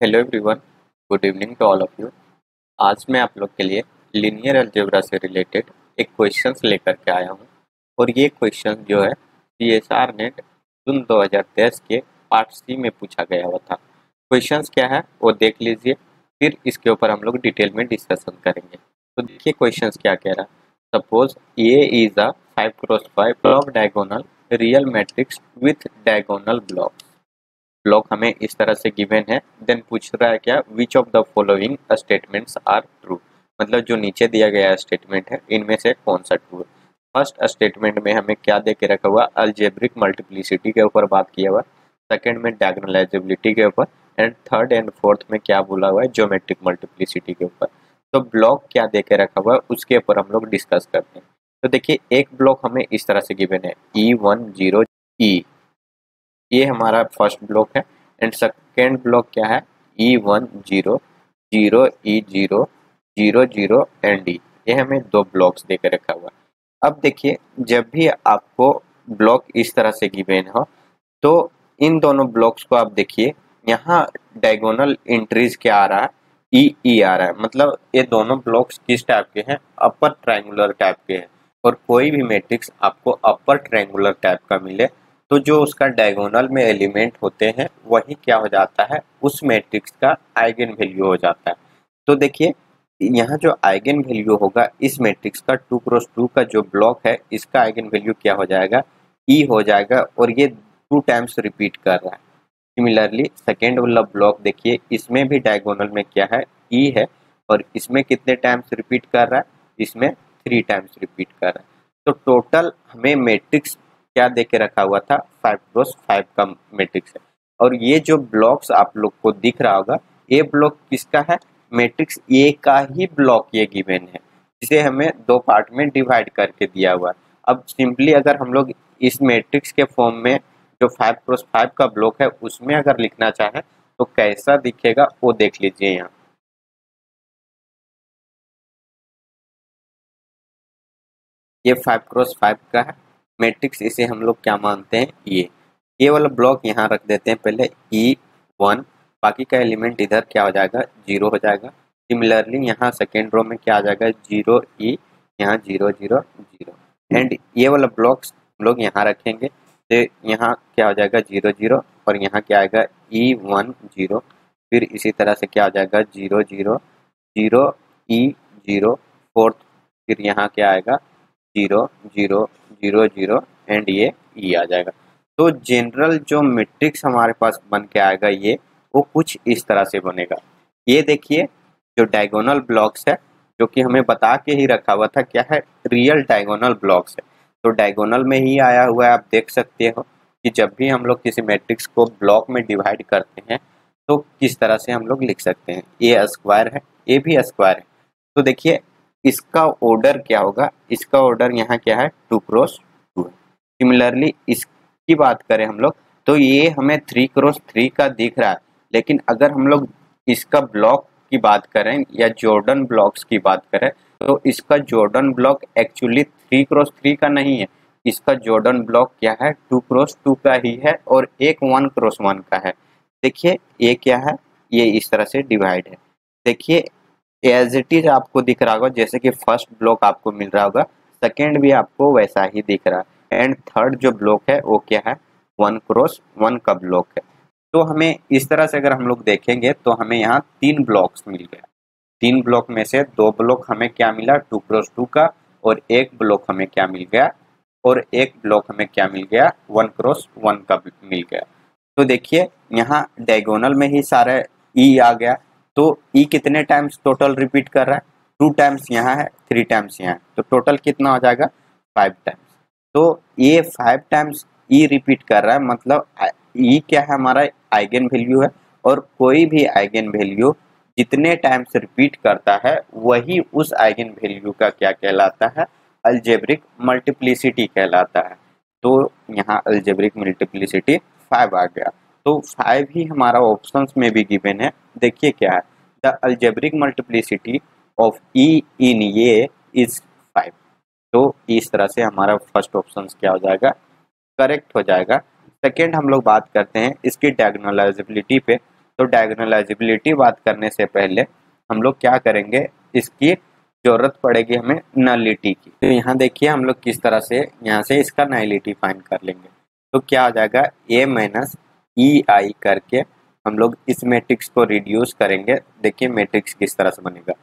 Hello everyone, good evening to all of you. आज मैं आप लोग के लिए लीनियर अलजेब्रा से रिलेटेड एक क्वेश्चंस लेकर के आया हूँ। और ये क्वेश्चन जो है सीएसआर नेट जून 2023 के पार्ट सी में पूछा गया हुआ था। क्वेश्चंस क्या है वो देख लीजिए, फिर इसके ऊपर हम लोग डिटेल में डिस्कशन करेंगे। तो देखिए क्वेश्चंस क्या कह रहा है। Suppose A is a 5x5 block diagonal real matrix with diagonal block हमें इस तरह से गिवन है। देन पूछ रहा है क्या, which of the following statements are true, मतलब जो नीचे दिया गया स्टेटमेंट है इनमें से कौन सा ट्रू है। फर्स्ट स्टेटमेंट में हमें क्या दे के रखा हुआ, अलजेब्रिक मल्टीप्लिसिटी के ऊपर बात किया हुआ। सेकंड में डायगोनलाइजेबिलिटी के ऊपर, एंड थर्ड एंड फोर्थ में क्या बोला हुआ है, ज्योमेट्रिक मल्टीप्लिसिटी के ऊपर। तो ब्लॉक क्या दे के रखा हुआ है उसके ऊपर हम लोग डिस्कस करते हैं। तो देखिए एक ब्लॉक हमें इस तरह से गिवन है E10 ये हमारा फर्स्ट ब्लॉक है। एंड सेकेंड ब्लॉक क्या है, E10 0 E0 0 एंड E। ये हमें दो ब्लॉक्स देकर रखा हुआ है। अब देखिए जब भी आपको ब्लॉक इस तरह से गिवन हो तो इन दोनों ब्लॉक्स को आप देखिए, यहाँ डायगोनल एंट्रीज क्या आ रहा है, ई आ रहा है। मतलब ये दोनों ब्लॉक्स किस टाइप के हैं, अपर ट्रायंगुलर टाइप के हैं। और कोई भी मैट्रिक्स आपको अपर ट्रायंगुलर टाइप का मिले तो जो उसका डायगोनल में एलिमेंट होते हैं वही क्या हो जाता है, उस मैट्रिक्स का आइगन वैल्यू हो जाता है। तो देखिए यहाँ जो आइगन वैल्यू होगा इस मैट्रिक्स का 2x2 का जो ब्लॉक है इसका आइगन वैल्यू क्या हो जाएगा, ई हो जाएगा। और ये 2 टाइम्स रिपीट कर रहा है। सिमिलरली सेकेंड वाला ब्लॉक देखिए, इसमें भी डायगोनल में क्या है, ई है। और इसमें कितने टाइम्स रिपीट कर रहा है, इसमें 3 टाइम्स रिपीट कर रहा है। तो टोटल हमें मैट्रिक्स क्या दे के रखा हुआ था, 5x5 का मैट्रिक्स है। और ये जो ब्लॉक्स आप लोग को दिख रहा होगा, ये ब्लॉक किसका है, मैट्रिक्स ए का ही ब्लॉक ये गिवन है, जिसे हमें दो पार्ट में डिवाइड करके दिया हुआ है। अब सिंपली अगर हम लोग इस मैट्रिक्स के फॉर्म में जो 5x5 का ब्लॉक है उसमें अगर लिखना चाहें तो कैसा दिखेगा वो देख लीजिए। यहाँ ये 5x5 का है मैट्रिक्स, इसे हम लोग क्या मानते हैं, ये वाला ब्लॉक यहाँ रख देते हैं पहले E1। बाकी का एलिमेंट इधर क्या हो जाएगा, 0 हो जाएगा। सिमिलरली यहाँ सेकेंड रो में क्या आ जाएगा, 0E, यहाँ 0 0 0। एंड ये वाला ब्लॉक्स हम लोग यहाँ रखेंगे तो यहाँ क्या हो जाएगा, 0 0। और यहाँ क्या आएगा, E10। फिर इसी तरह से क्या हो जाएगा, 0 0 0 E0 फोर्थ। फिर यहाँ क्या आएगा, 0 0 0 0 एंड ये ई आ जाएगा। तो जनरल जो मैट्रिक्स हमारे पास बन के आएगा ये, वो कुछ इस तरह से बनेगा। ये देखिए जो डायगोनल ब्लॉक्स है, जो कि हमें बता के ही रखा हुआ था क्या है, रियल डायगोनल ब्लॉक्स है। तो डायगोनल में ही आया हुआ है। आप देख सकते हो कि जब भी हम लोग किसी मैट्रिक्स को ब्लॉक में डिवाइड करते हैं तो किस तरह से हम लोग लिख सकते हैं, ए स्क्वायर है, ए भी स्क्वायर है। तो देखिए इसका ऑर्डर क्या होगा, इसका ऑर्डर यहाँ क्या है, 2x2 है। सिमिलरली इसकी बात करें हम लोग तो ये हमें 3x3 का दिख रहा है। लेकिन अगर हम लोग इसका ब्लॉक की बात करें या जॉर्डन ब्लॉक्स की बात करें तो इसका जॉर्डन ब्लॉक एक्चुअली 3x3 का नहीं है। इसका जॉर्डन ब्लॉक क्या है, 2x2 का ही है और एक 1x1 का है। देखिए ये क्या है, ये इस तरह से डिवाइड है। देखिए एज इट इज आपको दिख रहा होगा, जैसे कि फर्स्ट ब्लॉक आपको मिल रहा होगा, सेकेंड भी आपको वैसा ही दिख रहा है। एंड थर्ड जो ब्लॉक है वो क्या है, 1x1 का ब्लॉक है। तो हमें इस तरह से अगर हम लोग देखेंगे तो हमें यहाँ 3 ब्लॉक्स मिल गया। 3 ब्लॉक में से 2 ब्लॉक हमें क्या मिला, 2x2 का। और एक ब्लॉक हमें क्या मिल गया, और एक ब्लॉक हमें क्या मिल गया, 1x1 का मिल गया। तो देखिए यहाँ डायगोनल में ही सारा ई आ गया। तो ई कितने टाइम्स टोटल रिपीट कर रहा है, 2 टाइम्स यहाँ है, 3 टाइम्स यहाँ है। तो टोटल कितना हो जाएगा, 5 टाइम्स। तो ये 5 टाइम्स ई रिपीट कर रहा है, मतलब ई क्या है, हमारा आइगन वैल्यू है। और कोई भी आइगन वैल्यू जितने टाइम्स रिपीट करता है वही उस आइगन वैल्यू का क्या कहलाता है, अलजेब्रिक मल्टीप्लिसिटी कहलाता है। तो यहाँ अलजेब्रिक मल्टीप्लिसिटी 5 आ गया। तो 5 ही हमारा ऑप्शंस में भी गिवन है। देखिए क्या है, द अलजेब्रिक मल्टीप्लिसिटी ऑफ ई इन ये इज 5। तो इस तरह से हमारा फर्स्ट ऑप्शन क्या हो जाएगा, करेक्ट हो जाएगा। सेकेंड हम लोग बात करते हैं इसकी डायगोनलाइजेबिलिटी पे। तो डायगोनलाइजेबिलिटी बात करने से पहले हम लोग क्या करेंगे, इसकी जरूरत पड़ेगी हमें नलिटी की। तो यहाँ देखिए हम लोग किस तरह से यहाँ से इसका नलिटी फाइंड कर लेंगे। तो क्या हो जाएगा, a माइनस ई आई करके हम लोग इस मैट्रिक्स को रिड्यूस करेंगे। देखिए मैट्रिक्स किस तरह से बनेगा,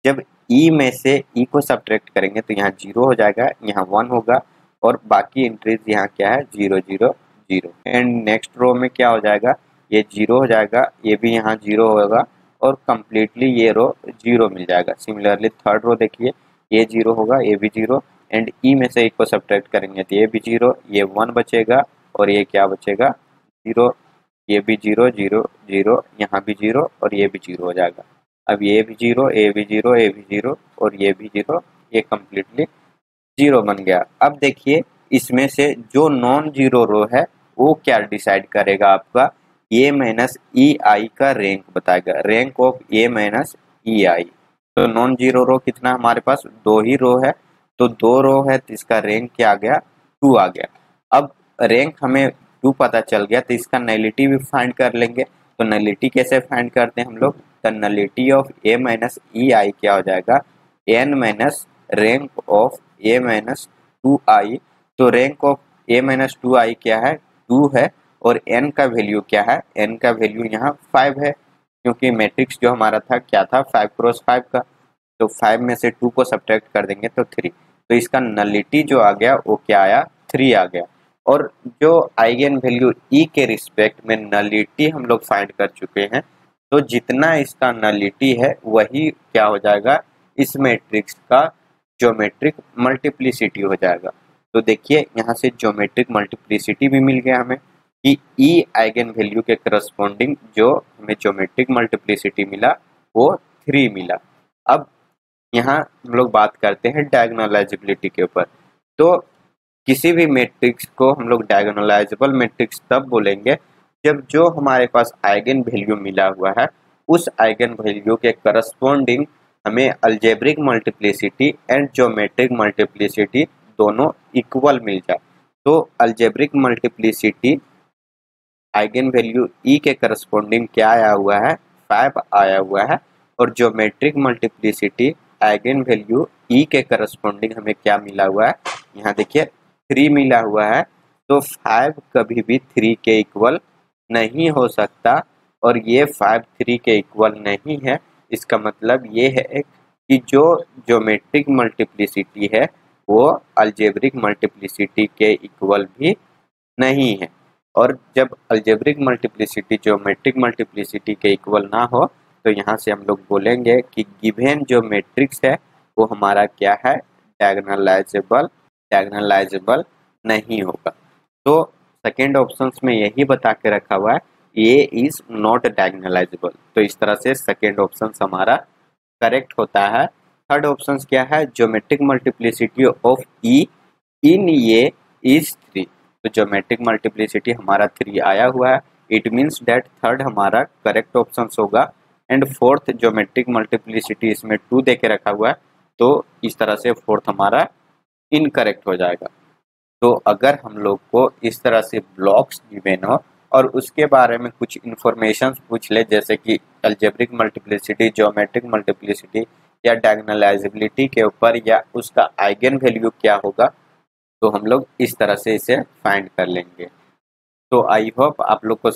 जब ई में से ई को सब्ट्रैक्ट करेंगे तो यहाँ 0 हो जाएगा, यहाँ 1 होगा और बाकी एंट्रीज यहाँ क्या है 0 0 0। एंड नेक्स्ट रो में क्या हो जाएगा, ये 0 हो जाएगा, ये भी यहाँ 0 होगा और कंप्लीटली ये रो 0 मिल जाएगा। सिमिलरली थर्ड रो देखिए, ये 0 होगा, ये भी 0 एंड ई में से ई को सब्ट्रैक्ट करेंगे तो ये भी 0, ये 1 बचेगा और ये क्या बचेगा 0, ये भी 0 0 0, यहाँ भी 0 और ये भी 0 हो जाएगा। अब ये भी 0, ये भी 0, ये भी 0 और ये भी 0, ये कम्प्लीटली 0 बन गया। अब देखिए इसमें से जो नॉन जीरो रो है वो क्या डिसाइड करेगा, आपका ए माइनस ई आई का रैंक बताएगा, rank of A minus E आई। तो नॉन जीरो रो कितना हमारे पास 2 ही रो है, तो 2 रो है तो इसका रैंक क्या आ गया 2 आ गया। अब रैंक हमें 2 पता चल गया तो इसका नलिटी भी फाइंड कर लेंगे। तो नलिटी कैसे फाइंड करते हैं हम लोग, the nullity of A minus E I क्या हो जाएगा, N minus rank of A minus 2 I. तो rank of A minus 2 I क्या है 2 है और n का वैल्यू क्या है, n का वैल्यू यहाँ 5 है, क्योंकि मैट्रिक्स जो हमारा था क्या था 5 क्रॉस 5 का। तो 5 में से 2 को सब्ट्रैक्ट कर देंगे तो 3। तो इसका नलिटी जो आ गया वो क्या आया 3 आ गया। और जो आइगन वैल्यू e के रिस्पेक्ट में नलिटी हम लोग फाइंड कर चुके हैं, तो जितना इसका नलिटी है वही क्या हो जाएगा इस मैट्रिक्स का ज्योमेट्रिक मल्टीप्लिसिटी हो जाएगा। तो देखिए यहाँ से ज्योमेट्रिक मल्टीप्लिसिटी भी मिल गया हमें कि ई आइगन वैल्यू के करस्पॉन्डिंग जो हमें ज्योमेट्रिक मल्टीप्लिसिटी मिला वो 3 मिला। अब यहाँ हम लोग बात करते हैं डायगोनलाइजेबिलिटी के ऊपर। तो किसी भी मैट्रिक्स को हम लोग डायगोनलाइजेबल मैट्रिक्स तब बोलेंगे जब जो हमारे पास आइगन वैल्यू मिला हुआ है उस आइगन वैल्यू के करस्पॉन्डिंग हमें algebraic multiplicity and geometric multiplicity दोनों इक्वल मिल जाए। तो अलजेब्रिक मल्टीप्लिसिटी आइगन वैल्यू ई के करस्पॉन्डिंग क्या आया हुआ है 5 आया हुआ है और ज्योमेट्रिक मल्टीप्लिसिटी आइगन वैल्यू ई के करस्पॉन्डिंग हमें क्या मिला हुआ है, यहाँ देखिए 3 मिला हुआ है। तो 5 कभी भी 3 के इक्वल नहीं हो सकता और ये 5 3 के इक्वल नहीं है। इसका मतलब ये है कि जो ज्योमेट्रिक मल्टीप्लिसिटी है वो अलजेब्रिक मल्टीप्लिसिटी के इक्वल भी नहीं है। और जब अलजेब्रिक मल्टीप्लिसिटी ज्योमेट्रिक मल्टीप्लिसिटी के इक्वल ना हो तो यहाँ से हम लोग बोलेंगे कि गिवन जो मैट्रिक्स है वो हमारा क्या है डायगोनलाइजेबल नहीं होगा। तो सेकेंड ऑप्शंस में यही बता के रखा हुआ है ये इज नॉट डायगोनलाइजेबल। तो इस तरह से सेकेंड ऑप्शन हमारा करेक्ट होता है। थर्ड ऑप्शन क्या है, ज्योमेट्रिक मल्टीप्लिसिटी ऑफ ई इन ये इज 3। तो ज्योमेट्रिक मल्टीप्लिसिटी हमारा 3 आया हुआ है, इट मीन्स दैट थर्ड हमारा करेक्ट ऑप्शन होगा। एंड फोर्थ ज्योमेट्रिक मल्टीप्लिसिटी इसमें 2 दे के रखा हुआ है, तो इस तरह से फोर्थ हमारा इनकरेक्ट हो जाएगा। तो अगर हम लोग को इस तरह से ब्लॉक्स गिवन हो और उसके बारे में कुछ इंफॉर्मेशन पूछ ले जैसे कि अलजेब्रिक मल्टीप्लिसिटी, ज्योमेट्रिक मल्टीप्लिसिटी या डायगोनलाइजेबिलिटी के ऊपर या उसका आइगन वैल्यू क्या होगा, तो हम लोग इस तरह से इसे फाइंड कर लेंगे। तो आई होप आप लोग को